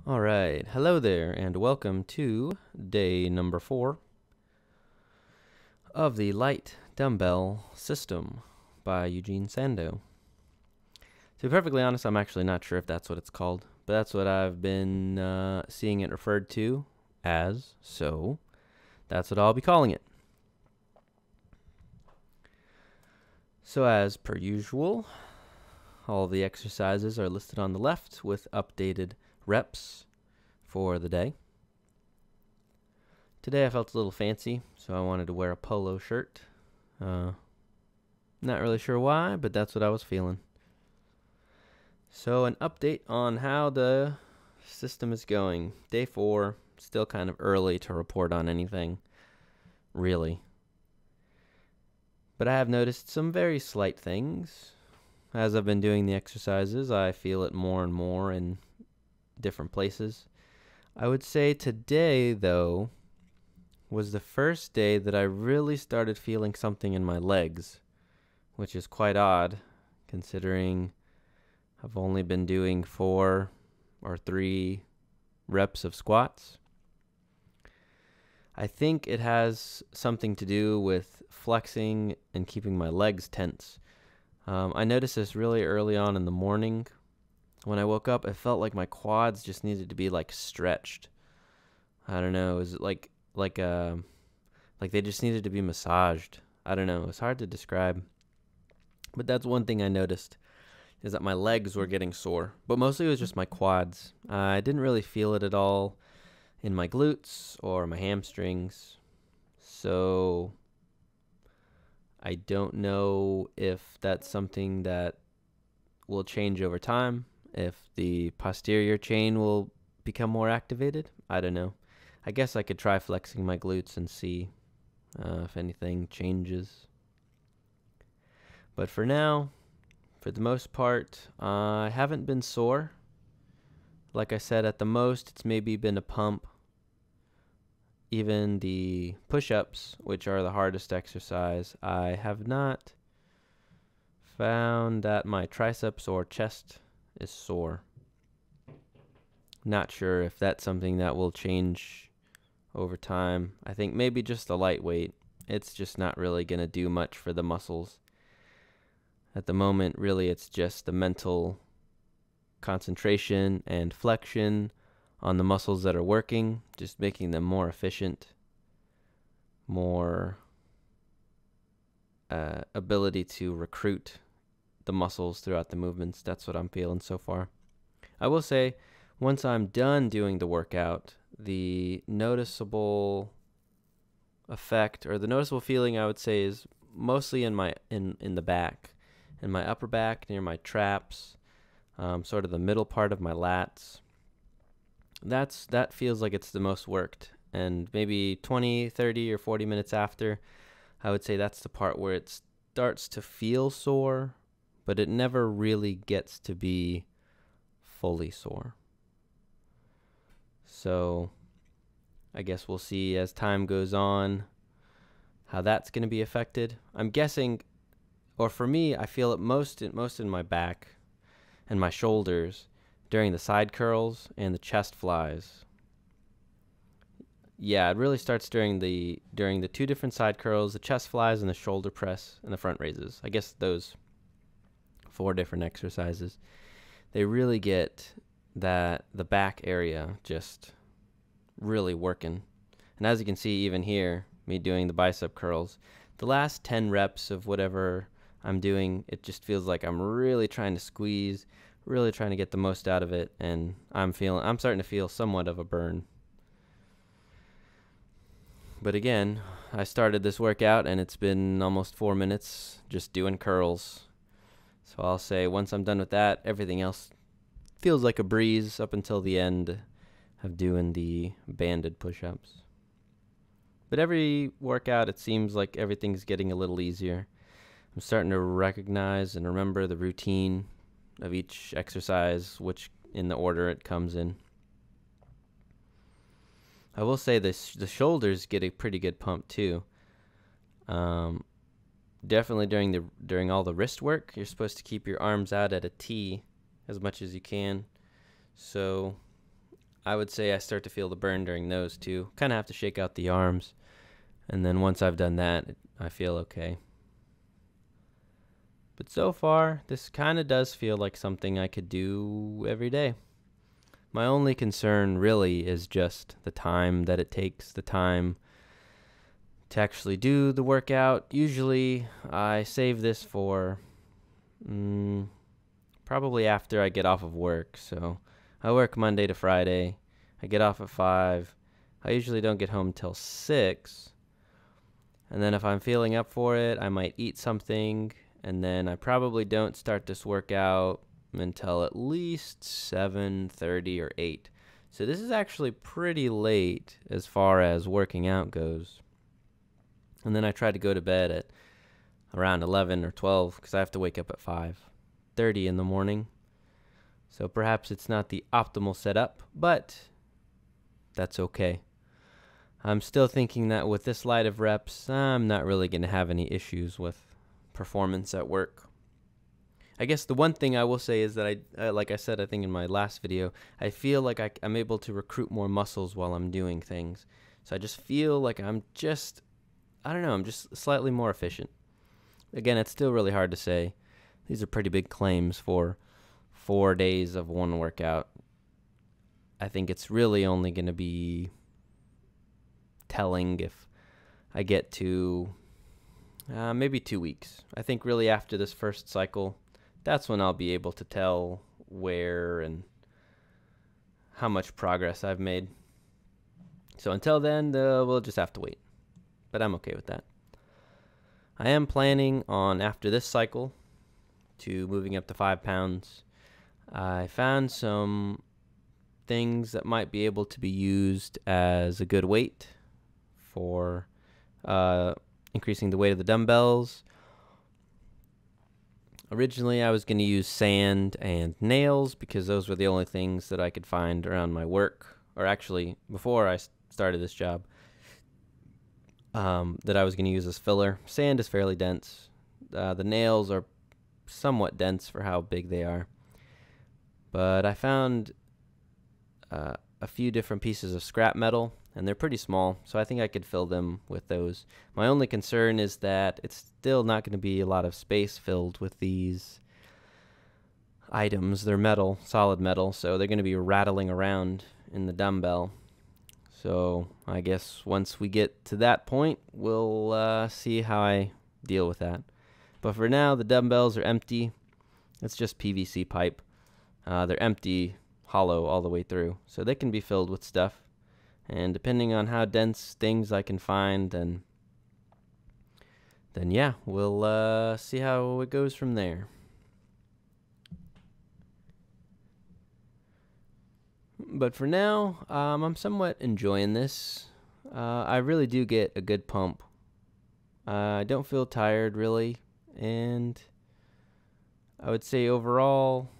All right, hello there, and welcome to day number 4 of the Light Dumbbell System by Eugen Sandow. To be perfectly honest, I'm actually not sure if that's what it's called, but that's what I've been seeing it referred to as, so that's what I'll be calling it. So as per usual, all the exercises are listed on the left with updated reps for the day. Today I felt a little fancy, so I wanted to wear a polo shirt. Not really sure why, but that's what I was feeling. So an update on how the system is going. Day 4, still kind of early to report on anything, really. But I have noticed some very slight things. As I've been doing the exercises, I feel it more and more in different places. I would say today, though, was the first day that I really started feeling something in my legs, which is quite odd, considering I've only been doing 4 or 3 reps of squats. I think it has something to do with flexing and keeping my legs tense. I noticed this really early on in the morning. When I woke up, it felt like my quads just needed to be like stretched. I don't know. Is it like they just needed to be massaged? I don't know. It's hard to describe. But that's one thing I noticed, is that my legs were getting sore. But mostly it was just my quads. I didn't really feel it at all in my glutes or my hamstrings. So I don't know if that's something that will change over time, if the posterior chain will become more activated. I don't know. I guess I could try flexing my glutes and see if anything changes. But for now, for the most part, I haven't been sore. Like I said, at the most, it's maybe been a pump. Even the push-ups, which are the hardest exercise, I have not found that my triceps or chest is sore. Not sure if that's something that will change over time. I think maybe just the lightweight. It's just not really going to do much for the muscles. At the moment, really, it's just the mental concentration and flexion on the muscles that are working, just making them more efficient, more ability to recruit the muscles throughout the movements. That's what I'm feeling so far. I will say, once I'm done doing the workout, the noticeable effect, or the noticeable feeling, I would say, is mostly in the back, in my upper back, near my traps, sort of the middle part of my lats. That feels like it's the most worked. And maybe 20, 30, or 40 minutes after, I would say that's the part where it starts to feel sore, but it never really gets to be fully sore. So I guess we'll see as time goes on how that's going to be affected. I'm guessing, or for me, I feel it most in my back and my shoulders during the side curls and the chest flies. Yeah, it really starts during the 2 different side curls, the chest flies, and the shoulder press and the front raises. I guess those 4 different exercises. They really get the back area just really working. And as you can see, even here, me doing the bicep curls, the last 10 reps of whatever I'm doing, it just feels like I'm really trying to squeeze, really trying to get the most out of it, and I'm starting to feel somewhat of a burn. But again, I started this workout and it's been almost 4 minutes just doing curls. So I'll say once I'm done with that, everything else feels like a breeze up until the end of doing the banded push-ups. But every workout, it seems like everything's getting a little easier. I'm starting to recognize and remember the routine of each exercise, which in the order it comes in. I will say the shoulders get a pretty good pump too. Definitely during all the wrist work, you're supposed to keep your arms out at a T as much as you can. So I would say I start to feel the burn during those too. Kind of have to shake out the arms. And then once I've done that, I feel okay. But so far, this kind of does feel like something I could do every day. My only concern really is just the time that it takes, the time to actually do the workout. Usually, I save this for probably after I get off of work. So I work Monday to Friday. I get off at 5. I usually don't get home till 6. And then if I'm feeling up for it, I might eat something. And then I probably don't start this workout until at least 7:30 or 8. So this is actually pretty late as far as working out goes. And then I try to go to bed at around 11 or 12 because I have to wake up at 5:30 in the morning. So perhaps it's not the optimal setup, but that's okay. I'm still thinking that with this light of reps, I'm not really going to have any issues with performance at work. I guess the one thing I will say is that like I said, I think in my last video, I feel like I'm able to recruit more muscles while I'm doing things. So I just feel like I'm just slightly more efficient. Again, it's still really hard to say. These are pretty big claims for 4 days of one workout. I think it's really only going to be telling if I get to maybe 2 weeks. I think really after this first cycle, that's when I'll be able to tell where and how much progress I've made. So until then, we'll just have to wait. But I'm okay with that. I am planning on, after this cycle, to moving up to 5 pounds. I found some things that might be able to be used as a good weight for increasing the weight of the dumbbells. Originally, I was going to use sand and nails because those were the only things that I could find around my work, or actually before I started this job, that I was going to use as filler. Sand is fairly dense. The nails are somewhat dense for how big they are. But I found a few different pieces of scrap metal, and they're pretty small, so I think I could fill them with those. My only concern is that it's still not going to be a lot of space filled with these items. They're metal, solid metal, so they're going to be rattling around in the dumbbell. So I guess once we get to that point, we'll see how I deal with that. But for now, the dumbbells are empty. It's just PVC pipe. They're empty, hollow all the way through, so they can be filled with stuff. And depending on how dense things I can find, then yeah, we'll see how it goes from there. But for now, I'm somewhat enjoying this. I really do get a good pump. I don't feel tired, really. And I would say overall,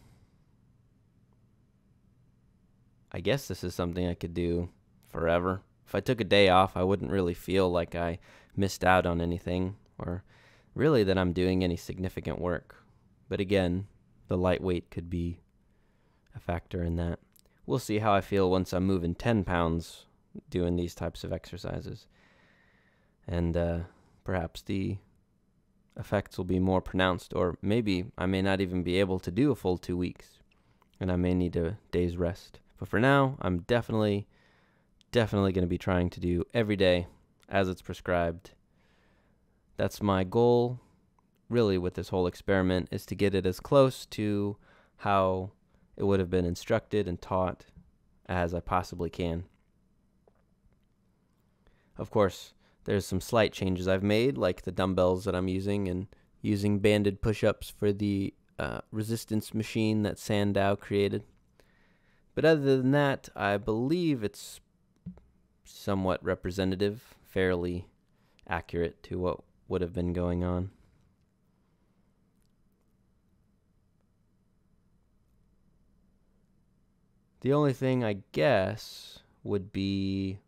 I guess this is something I could do forever. If I took a day off, I wouldn't really feel like I missed out on anything, or really that I'm doing any significant work. But again, the lightweight could be a factor in that. We'll see how I feel once I'm moving 10 pounds doing these types of exercises. And perhaps the effects will be more pronounced, or maybe I may not even be able to do a full 2 weeks, and I may need a day's rest. But for now, I'm definitely going to be trying to do every day as it's prescribed. That's my goal, really, with this whole experiment, is to get it as close to how it would have been instructed and taught as I possibly can. Of course, there's some slight changes I've made, like the dumbbells that I'm using, and using banded push-ups for the resistance machine that Sandow created. But other than that, I believe it's somewhat representative, fairly accurate to what would have been going on. The only thing I guess would be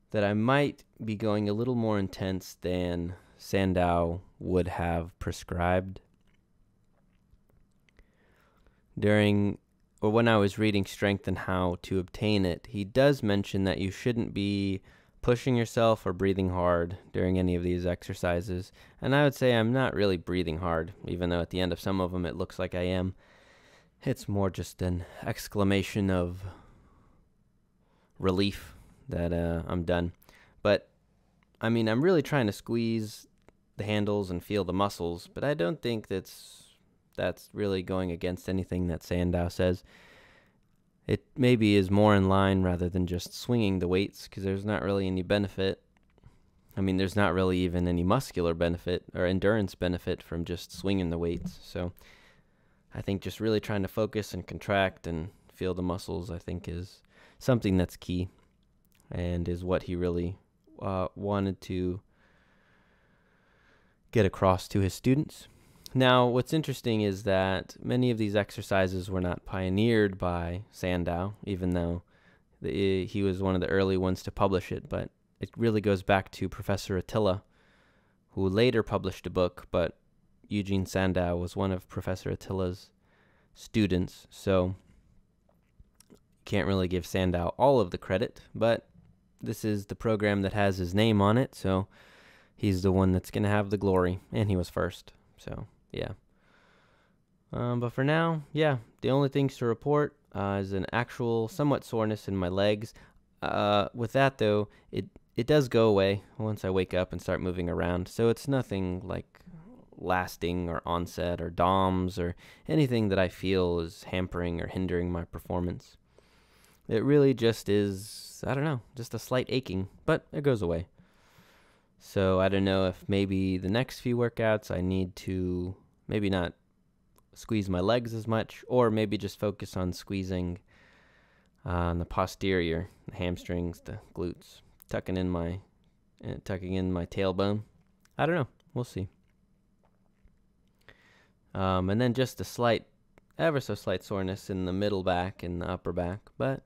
that I might be going a little more intense than Sandow would have prescribed. During or when I was reading Strength and How to Obtain It, he does mention that you shouldn't be pushing yourself or breathing hard during any of these exercises. And I would say I'm not really breathing hard, even though at the end of some of them it looks like I am. It's more just an exclamation of relief that I'm done. But, I mean, I'm really trying to squeeze the handles and feel the muscles, but I don't think that's really going against anything that Sandow says. It maybe is more in line rather than just swinging the weights, because there's not really any benefit. I mean, there's not really even any muscular benefit or endurance benefit from just swinging the weights. So I think just really trying to focus and contract and feel the muscles, I think, is something that's key and is what he really wanted to get across to his students. Now, what's interesting is that many of these exercises were not pioneered by Sandow, even though he was one of the early ones to publish it, but it really goes back to Professor Attila, who later published a book, but Eugen Sandow was one of Professor Attila's students, so can't really give Sandow all of the credit, but this is the program that has his name on it, so he's the one that's going to have the glory, and he was first, so yeah. But for now, yeah, the only things to report is an actual somewhat soreness in my legs. With that, though, it does go away once I wake up and start moving around, so it's nothing like lasting or onset or DOMS or anything that I feel is hampering or hindering my performance. It really just is, I don't know, just a slight aching, but it goes away. So I don't know if maybe the next few workouts I need to maybe not squeeze my legs as much, or maybe just focus on squeezing on the posterior, the hamstrings, the glutes, tucking in my tailbone. I don't know. We'll see. And then just a slight, ever so slight soreness in the middle back and the upper back, but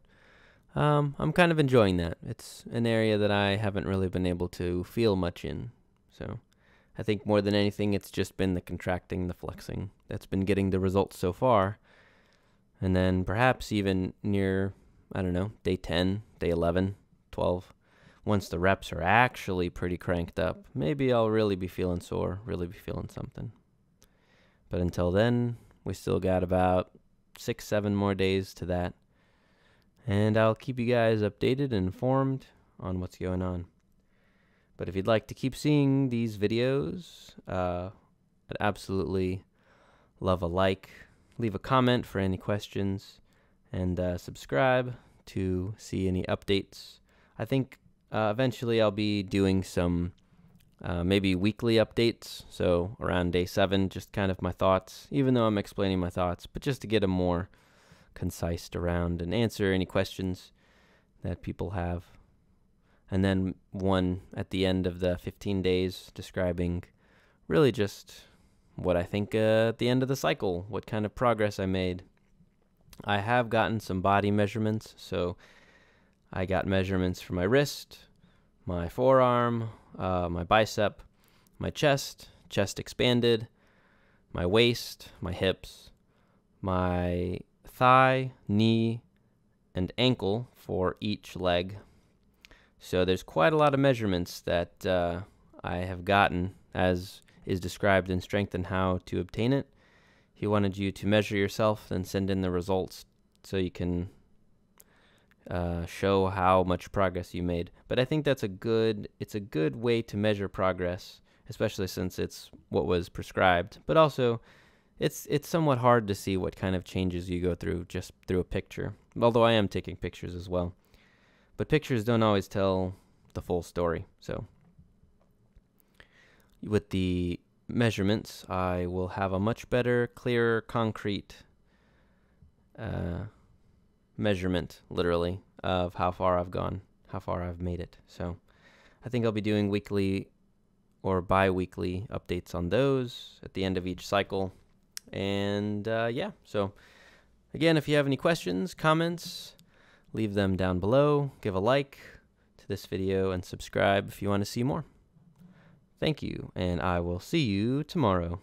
I'm kind of enjoying that. It's an area that I haven't really been able to feel much in. So I think more than anything, it's just been the contracting, the flexing that's been getting the results so far. And then perhaps even near, I don't know, day 10, day 11, 12, once the reps are actually pretty cranked up, maybe I'll really be feeling sore, really be feeling something. But until then, we still got about 6-7 more days to that. And I'll keep you guys updated and informed on what's going on. But if you'd like to keep seeing these videos, I'd absolutely love a like, leave a comment for any questions, and subscribe to see any updates. I think eventually I'll be doing some maybe weekly updates, so around day 7, just kind of my thoughts, even though I'm explaining my thoughts, but just to get them more concise around and answer any questions that people have. And then one at the end of the 15 days describing really just what I think at the end of the cycle, what kind of progress I made. I have gotten some body measurements, so I got measurements for my wrist, my forearm, my bicep, my chest expanded, my waist, my hips, my thigh, knee, and ankle for each leg. So there's quite a lot of measurements that I have gotten, as is described in Strength and How to Obtain It. He wanted you to measure yourself and send in the results so you can show how much progress you made. But I think it's a good way to measure progress, especially since it's what was prescribed. But also, it's somewhat hard to see what kind of changes you go through just through a picture, although I am taking pictures as well. But pictures don't always tell the full story. So with the measurements, I will have a much better, clearer, concrete measurement, literally, of how far I've gone, how far I've made it. So I think I'll be doing weekly or bi-weekly updates on those at the end of each cycle. And yeah, so again, if you have any questions, comments, leave them down below. Give a like to this video and subscribe if you want to see more. Thank you, and I will see you tomorrow.